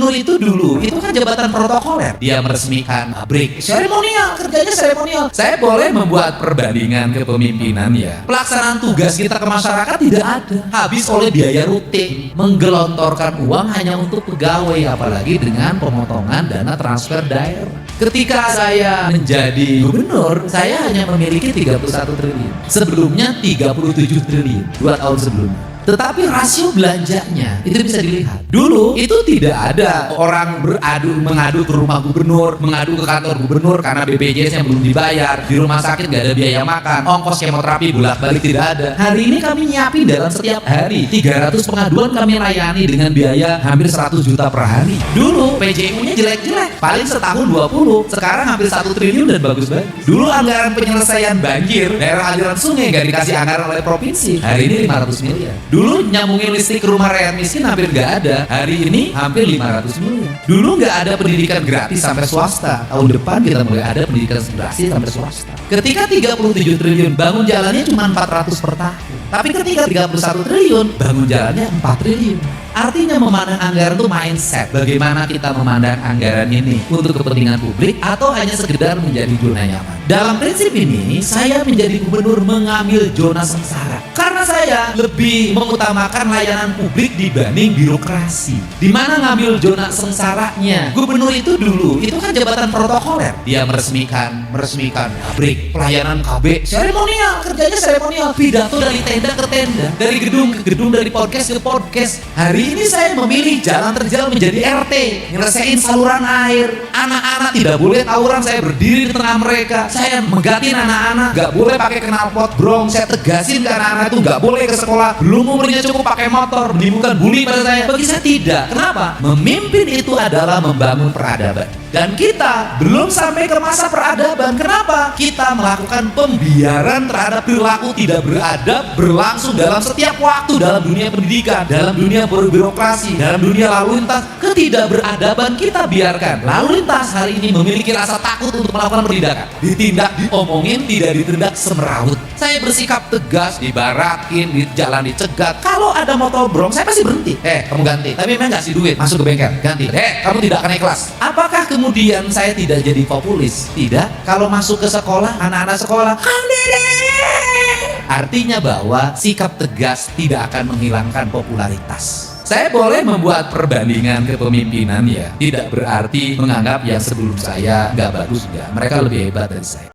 Gubernur itu dulu, itu kan jabatan protokoler. Dia meresmikan pabrik, seremonial, kerjanya seremonial. Saya boleh membuat perbandingan kepemimpinan ya. Pelaksanaan tugas kita ke masyarakat tidak ada. Habis oleh biaya rutin, menggelontorkan uang hanya untuk pegawai, apalagi dengan pemotongan dana transfer daerah. Ketika saya menjadi gubernur, saya hanya memiliki 31 triliun. Sebelumnya 37 triliun, 2 tahun sebelumnya. Tetapi rasio belanjanya itu bisa dilihat. Dulu itu tidak ada orang mengadu ke rumah gubernur, mengadu ke kantor gubernur karena BPJS-nya belum dibayar, di rumah sakit nggak ada biaya makan, ongkos kemoterapi bolak-balik tidak ada. Hari ini kami nyiapin dalam setiap hari 300 pengaduan kami layani dengan biaya hampir 100 juta per hari. Dulu PJU-nya jelek-jelek, paling setahun 20, sekarang hampir 1 triliun dan bagus-bagus. Dulu anggaran penyelesaian banjir daerah aliran sungai nggak dikasih anggaran oleh provinsi, hari ini 500 miliar. Dulu nyambungin listrik ke rumah rakyat miskin hampir nggak ada. Hari ini hampir 500 miliar. Dulu nggak ada pendidikan gratis sampai swasta. Tahun depan kita mulai ada pendidikan gratis sampai swasta. Ketika 37 triliun, bangun jalannya cuma 400 per tahun. Tapi ketika 31 triliun, bangun jalannya 4 triliun. Artinya memandang anggaran itu mindset. Bagaimana kita memandang anggaran ini untuk kepentingan publik atau hanya sekedar menjadi zona nyaman. Dalam prinsip ini, saya menjadi gubernur mengambil zona sengsara. Karena saya lebih mengutamakan layanan publik dibanding birokrasi. Di mana ngambil zona sengsaranya? Gubernur itu dulu, itu kan jabatan protokoler. Dia meresmikan pabrik, pelayanan KB, seremonial, kerjanya seremonial. Pidato dari tenda ke tenda, dari gedung ke gedung, dari podcast ke podcast. Hari ini saya memilih jalan terjal menjadi RT, nyelesain saluran air. Anak-anak tidak boleh tawuran, saya berdiri di tengah mereka. Saya mengganti anak-anak, gak boleh pakai knalpot brong. Saya tegasin ke anak-anak itu gak boleh ke sekolah, belum umurnya cukup pakai motor, menimbulkan bully pada saya. Bagi saya tidak. Kenapa? Memimpin itu adalah membangun peradaban. Dan kita belum sampai ke masa peradaban. Kenapa? Kita melakukan pembiaran terhadap perilaku tidak beradab berlangsung dalam setiap waktu, dalam dunia pendidikan, dalam dunia birokrasi, dalam dunia lalu lintas. Ketidakberadaban kita biarkan. Lalu lintas hari ini memiliki rasa takut untuk melakukan penindakan. Ditindak, diomongin, tidak ditindak semeraut. Saya bersikap tegas, dibarakin, di jalan dicegat. Kalau ada motor brong, saya pasti berhenti. Kamu ganti. Tapi memang ngasih duit, masuk ke bengkel, ganti. Kamu tidak akan ikhlas. Apakah kemudian saya tidak jadi populis? Tidak. Kalau masuk ke sekolah, anak-anak sekolah, artinya bahwa sikap tegas tidak akan menghilangkan popularitas. Saya boleh membuat perbandingan kepemimpinan ya, tidak berarti menganggap yang sebelum saya nggak bagus, enggak. Mereka lebih hebat dari saya.